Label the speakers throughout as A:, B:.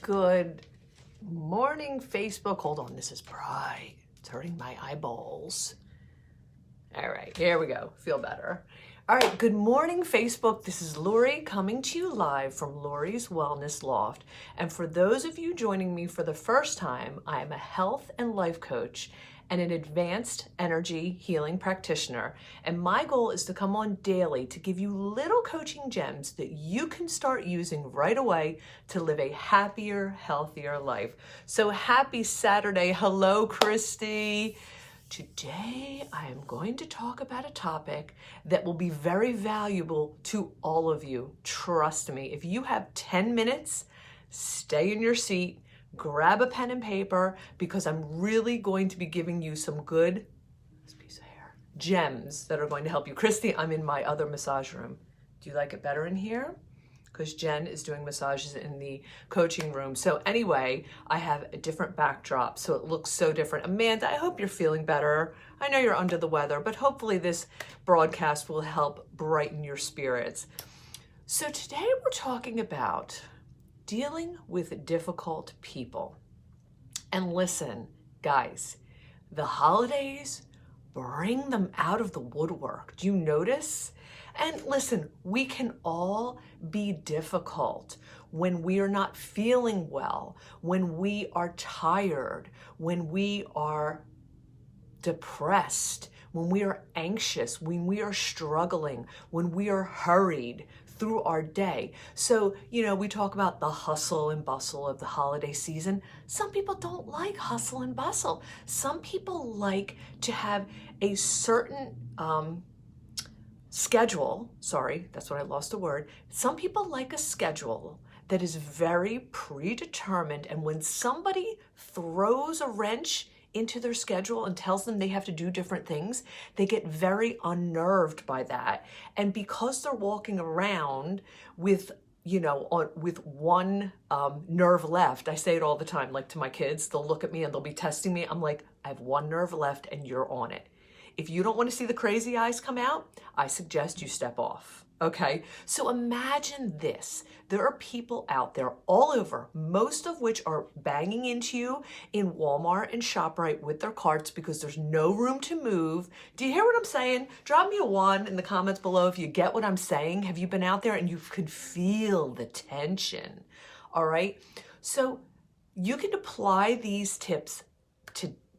A: Good morning, Facebook. Hold on, this is bright. It's hurting my eyeballs. All right, here we go. Feel better. All right, good morning, Facebook. This is Lori coming to you live from Lori's Wellness Loft. And for those of you joining me for the first time, I am a health and life coach and an advanced energy healing practitioner. And my goal is to come on daily to give you little coaching gems that you can start using right away to live a happier, healthier life. So happy Saturday. Hello, Christy. Today, I am going to talk about a topic that will be very valuable to all of you. Trust me, if you have 10 minutes, stay in your seat, grab a pen and paper, because I'm really going to be giving you some good, this piece of hair, gems that are going to help you. Christy, I'm in my other massage room. Do you like it better in here? Because Jen is doing massages in the coaching room. So anyway, I have a different backdrop, so it looks so different. Amanda, I hope you're feeling better. I know you're under the weather, but hopefully this broadcast will help brighten your spirits. So today we're talking about dealing with difficult people. And listen, guys, the holidays bring them out of the woodwork. Do you notice? And listen, we can all be difficult when we are not feeling well, when we are tired, when we are depressed, when we are anxious, when we are struggling, when we are hurried through our day. So, we talk about the hustle and bustle of the holiday season. Some people don't like hustle and bustle. Some people like to have a certain schedule. Sorry, that's what I lost a word. Some people like a schedule that is very predetermined, and when somebody throws a wrench into their schedule and tells them they have to do different things, they get very unnerved by that. And because they're walking around with with one nerve left, I say it all the time, like to my kids, they'll look at me and they'll be testing me. I'm like, I have one nerve left and you're on it. If you don't want to see the crazy eyes come out, I suggest you step off, okay? So imagine this. There are people out there all over, most of which are banging into you in Walmart and ShopRite with their carts because there's no room to move. Do you hear what I'm saying? Drop me a 1 in the comments below if you get what I'm saying. Have you been out there and you could feel the tension, all right? So you can apply these tips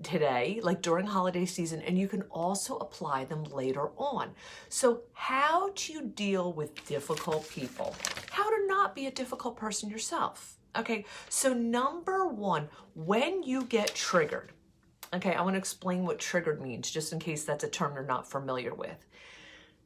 A: today, like during holiday season, and you can also apply them later on. So how do you deal with difficult people? How to not be a difficult person yourself? Okay, so number 1, when you get triggered, okay, I want to explain what triggered means, just in case that's a term you're not familiar with.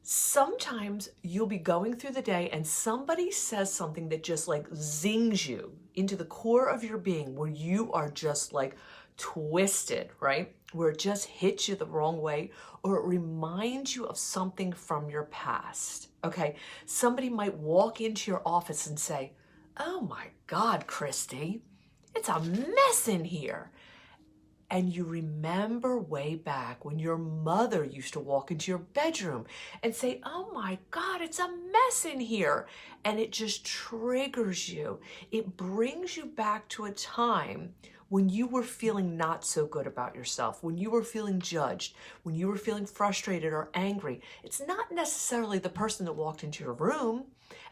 A: Sometimes you'll be going through the day and somebody says something that just like zings you into the core of your being, where you are just like twisted, right? Where it just hits you the wrong way, or it reminds you of something from your past, okay? Somebody might walk into your office and say, oh my God, Christy, it's a mess in here. And you remember way back when your mother used to walk into your bedroom and say, oh my God, it's a mess in here. And it just triggers you. It brings you back to a time when you were feeling not so good about yourself, when you were feeling judged, when you were feeling frustrated or angry. It's not necessarily the person that walked into your room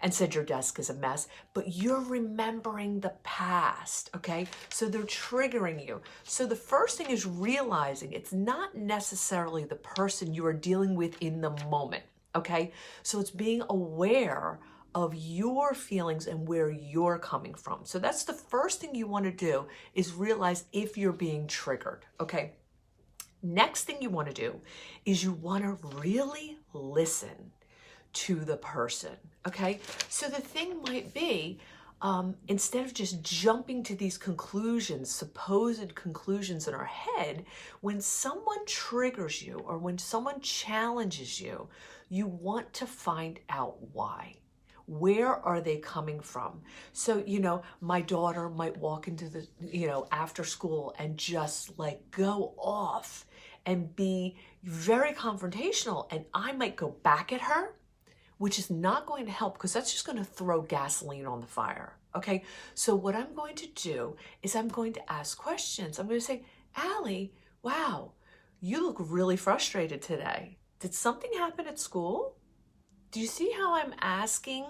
A: and said your desk is a mess, but you're remembering the past, okay? So they're triggering you. So the first thing is realizing it's not necessarily the person you are dealing with in the moment, okay? So it's being aware of your feelings and where you're coming from. So that's the first thing you want to do, is realize if you're being triggered, okay? Next thing you want to do is you want to really listen to the person, okay? So the thing might be, instead of just jumping to these conclusions, supposed conclusions in our head, when someone triggers you or when someone challenges you, you want to find out why. Where are they coming from? So, my daughter might walk into the, after school and just like go off and be very confrontational, and I might go back at her, which is not going to help, because that's just going to throw gasoline on the fire. Okay, so what I'm going to do is I'm going to ask questions. I'm going to say, Allie, wow, you look really frustrated today. Did something happen at school? Do you see how I'm asking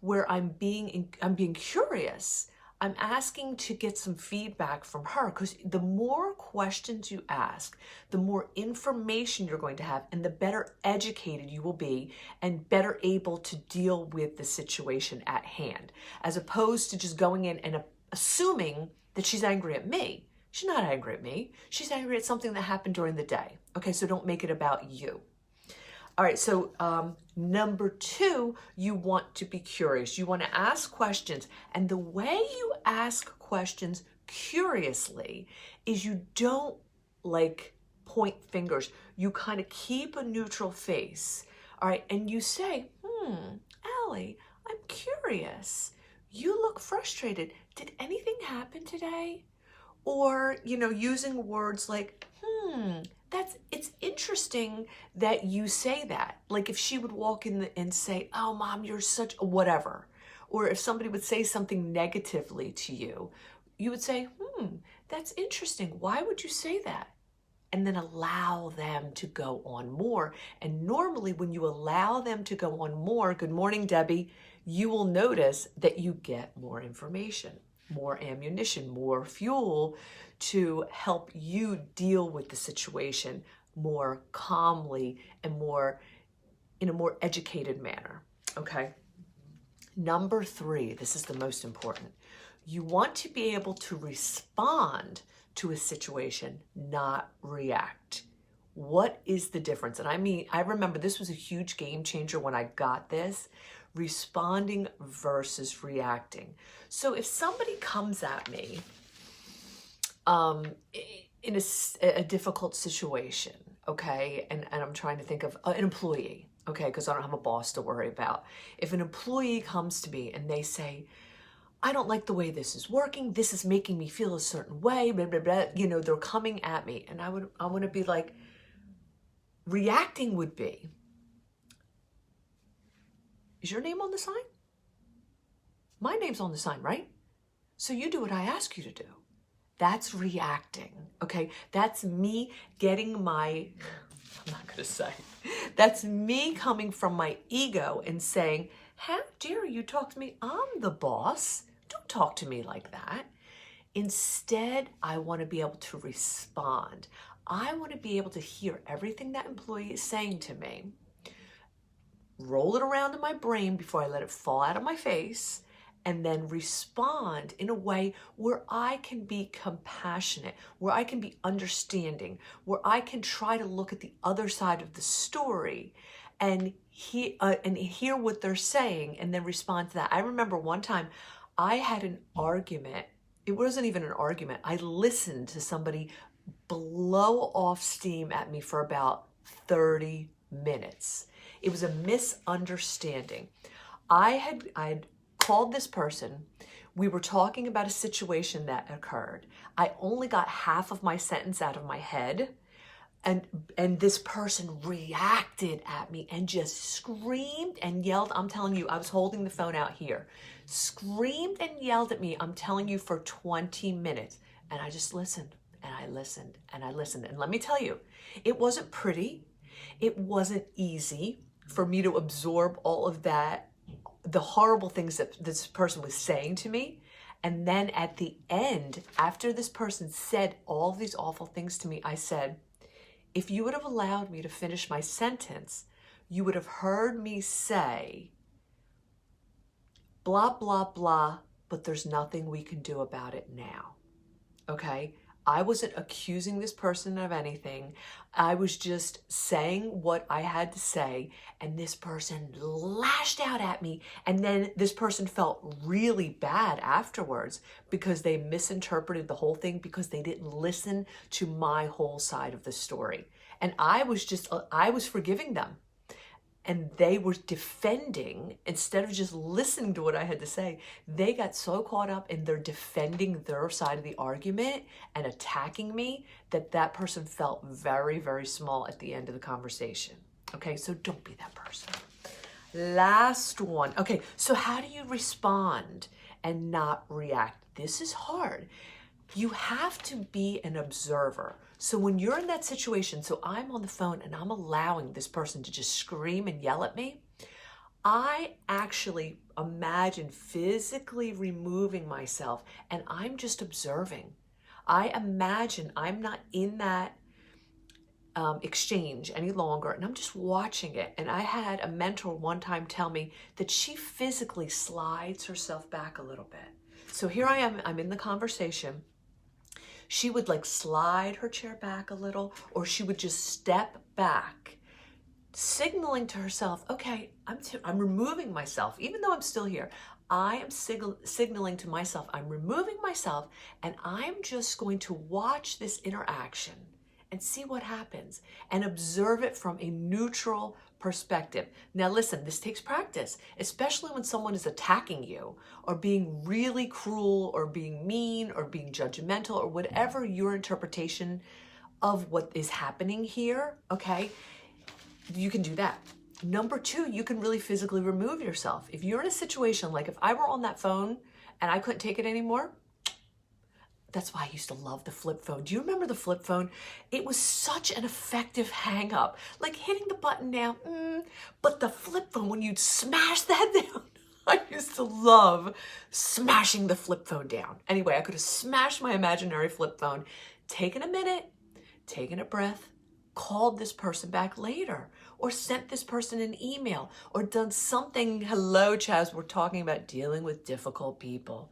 A: where I'm being curious? I'm asking to get some feedback from her, because the more questions you ask, the more information you're going to have, and the better educated you will be and better able to deal with the situation at hand, as opposed to just going in and assuming that she's angry at me. She's not angry at me. She's angry at something that happened during the day. Okay, so don't make it about you. All right, so number 2, you want to be curious. You want to ask questions. And the way you ask questions curiously is you don't like point fingers. You kind of keep a neutral face. All right, and you say, Allie, I'm curious. You look frustrated. Did anything happen today? Or, using words like, it's interesting that you say that. Like if she would walk in and say, oh, Mom, you're such a whatever. Or if somebody would say something negatively to you, you would say, that's interesting. Why would you say that? And then allow them to go on more. And normally when you allow them to go on more, good morning, Debbie, you will notice that you get more information, more ammunition, more fuel to help you deal with the situation more calmly and in a more educated manner. Okay. Number 3, this is the most important. You want to be able to respond to a situation, not react. What is the difference? And I remember this was a huge game changer when I got this, responding versus reacting. So if somebody comes at me in a difficult situation, okay, and I'm trying to think of an employee, okay, because I don't have a boss to worry about. If an employee comes to me and they say, I don't like the way this is working, this is making me feel a certain way, blah, blah, blah, they're coming at me, and I want to be like, reacting would be, is your name on the sign? My name's on the sign, right? So you do what I ask you to do. That's reacting, okay? That's me getting I'm not gonna say, that's me coming from my ego and saying, how dare you talk to me? I'm the boss. Don't talk to me like that. Instead, I wanna be able to respond. I wanna be able to hear everything that employee is saying to me, roll it around in my brain before I let it fall out of my face, and then respond in a way where I can be compassionate, where I can be understanding, where I can try to look at the other side of the story and hear what they're saying and then respond to that. I remember one time I had an argument. It wasn't even an argument. I listened to somebody blow off steam at me for about 30 minutes. It was a misunderstanding. I had called this person. We were talking about a situation that occurred. I only got half of my sentence out of my head, and this person reacted at me and just screamed and yelled. I'm telling you, I was holding the phone out here. Screamed and yelled at me, I'm telling you, for 20 minutes. And I just listened, and I listened, and I listened. And let me tell you, it wasn't pretty. It wasn't easy for me to absorb all of that, the horrible things that this person was saying to me. And then at the end, after this person said all these awful things to me, I said, if you would have allowed me to finish my sentence, you would have heard me say, blah, blah, blah, but there's nothing we can do about it now. Okay? I wasn't accusing this person of anything. I was just saying what I had to say, and this person lashed out at me, and then this person felt really bad afterwards because they misinterpreted the whole thing because they didn't listen to my whole side of the story. And I was forgiving them. And they were defending, instead of just listening to what I had to say, they got so caught up in their defending their side of the argument and attacking me that person felt very, very small at the end of the conversation. Okay, so don't be that person. Last one. Okay, so how do you respond and not react. This is hard. You have to be an observer. So when you're in that situation, so I'm on the phone and I'm allowing this person to just scream and yell at me, I actually imagine physically removing myself and I'm just observing. I imagine I'm not in that exchange any longer and I'm just watching it. And I had a mentor one time tell me that she physically slides herself back a little bit. So here I am, I'm in the conversation. She would like slide her chair back a little, or she would just step back, signaling to herself, okay, I'm removing myself, even though I'm still here. I am signaling to myself, I'm removing myself, and I'm just going to watch this interaction and see what happens and observe it from a neutral perspective. Now listen, this takes practice, especially when someone is attacking you or being really cruel or being mean or being judgmental or whatever your interpretation of what is happening here, okay? You can do that. Number two, you can really physically remove yourself. If you're in a situation, like if I were on that phone and I couldn't take it anymore, that's why I used to love the flip phone. Do you remember the flip phone? It was such an effective hang up, like hitting the button down. But the flip phone, when you'd smash that down, I used to love smashing the flip phone down. Anyway, I could have smashed my imaginary flip phone, taken a minute, taken a breath, called this person back later, or sent this person an email, or done something. Hello, Chaz, we're talking about dealing with difficult people.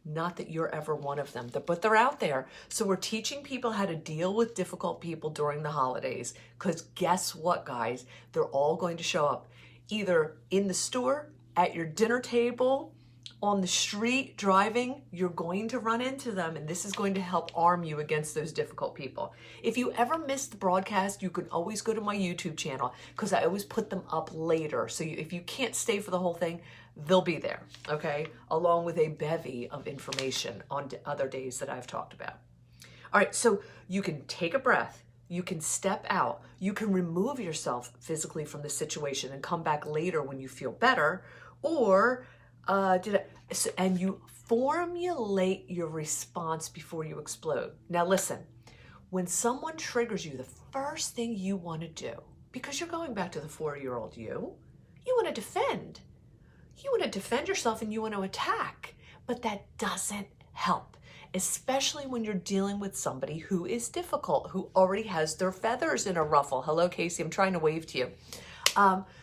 A: Not that you're ever one of them, but they're out there. So we're teaching people how to deal with difficult people during the holidays. Because guess what, guys? They're all going to show up either in the store, at your dinner table, on the street, driving. You're going to run into them, and this is going to help arm you against those difficult people. If you ever miss the broadcast, you can always go to my YouTube channel because I always put them up later. So if you can't stay for the whole thing, they'll be there, okay? Along with a bevy of information on other days that I've talked about. All right, so you can take a breath, you can step out, you can remove yourself physically from the situation and come back later when you feel better, or and you formulate your response before you explode. Now listen, when someone triggers you, the first thing you want to do, because you're going back to the 4-year-old you want to defend. You want to defend yourself and you want to attack, but that doesn't help, especially when you're dealing with somebody who is difficult, who already has their feathers in a ruffle. Hello, Casey, I'm trying to wave to you.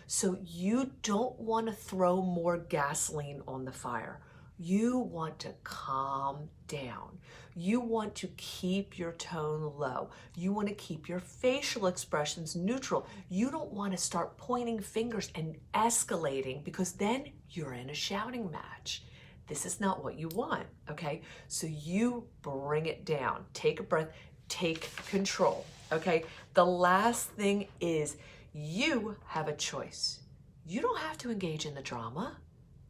A: So you don't want to throw more gasoline on the fire. You want to calm down. You want to keep your tone low. You want to keep your facial expressions neutral. You don't want to start pointing fingers and escalating because then you're in a shouting match. This is not what you want, okay? So you bring it down. Take a breath, take control, okay? The last thing is you have a choice. You don't have to engage in the drama.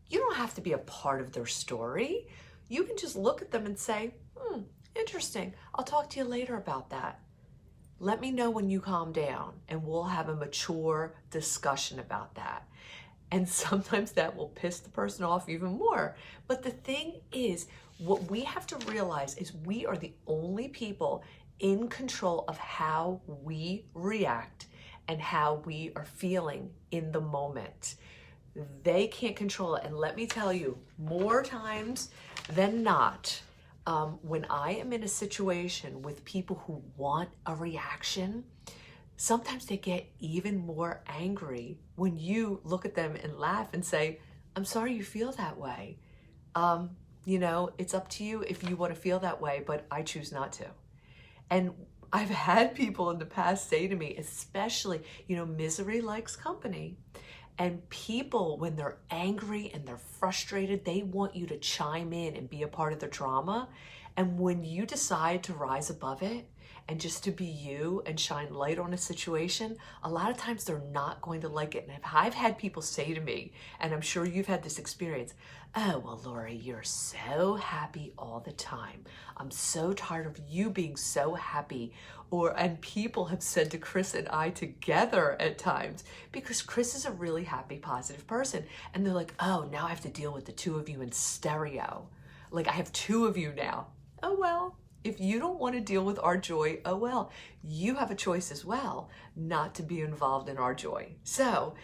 A: You don't have to be a part of their story. You can just look at them and say, interesting. I'll talk to you later about that. Let me know when you calm down and we'll have a mature discussion about that. And sometimes that will piss the person off even more. But the thing is, what we have to realize is we are the only people in control of how we react and how we are feeling in the moment. They can't control it. And let me tell you, more times than not, when I am in a situation with people who want a reaction, sometimes they get even more angry when you look at them and laugh and say, I'm sorry you feel that way. It's up to you if you want to feel that way, but I choose not to. And I've had people in the past say to me, especially, misery likes company. And people, when they're angry and they're frustrated, they want you to chime in and be a part of the drama. And when you decide to rise above it, and just to be you and shine light on a situation, a lot of times they're not going to like it. And I've had people say to me, and I'm sure you've had this experience, oh, well, Lori, you're so happy all the time. I'm so tired of you being so happy. And people have said to Chris and I together at times, because Chris is a really happy, positive person. And they're like, oh, now I have to deal with the two of you in stereo. Like I have two of you now. Oh, well, if you don't want to deal with our joy, oh, well, you have a choice as well not to be involved in our joy. So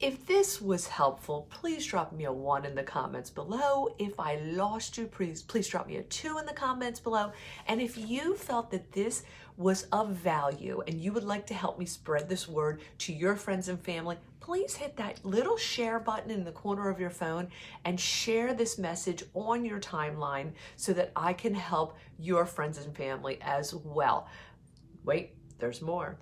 A: if this was helpful, please drop me a 1 in the comments below. If I lost you, please drop me a 2 in the comments below. And if you felt that this was of value and you would like to help me spread this word to your friends and family, please hit that little share button in the corner of your phone and share this message on your timeline so that I can help your friends and family as well. Wait, there's more.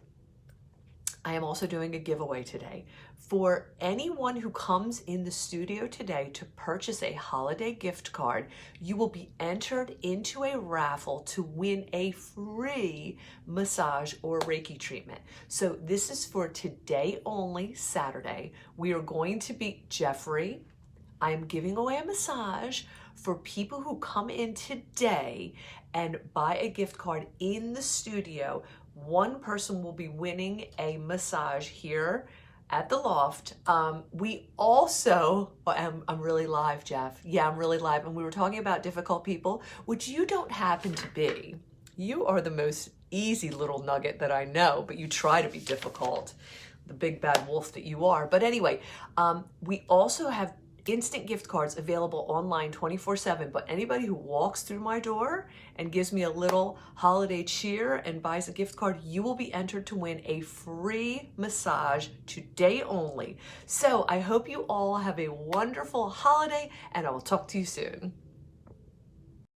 A: I am also doing a giveaway today. For anyone who comes in the studio today to purchase a holiday gift card, you will be entered into a raffle to win a free massage or Reiki treatment. So this is for today only, Saturday. We are going to be, Jeffrey, I am giving away a massage for people who come in today and buy a gift card in the studio. One person will be winning a massage here at the loft. We also, I'm really live, Jeff. Yeah, I'm really live. And we were talking about difficult people, which you don't happen to be. You are the most easy little nugget that I know, but you try to be difficult, the big bad wolf that you are. But anyway, we also have instant gift cards available online 24/7, but anybody who walks through my door and gives me a little holiday cheer and buys a gift card, you will be entered to win a free massage today only. So I hope you all have a wonderful holiday, and I will talk to you soon.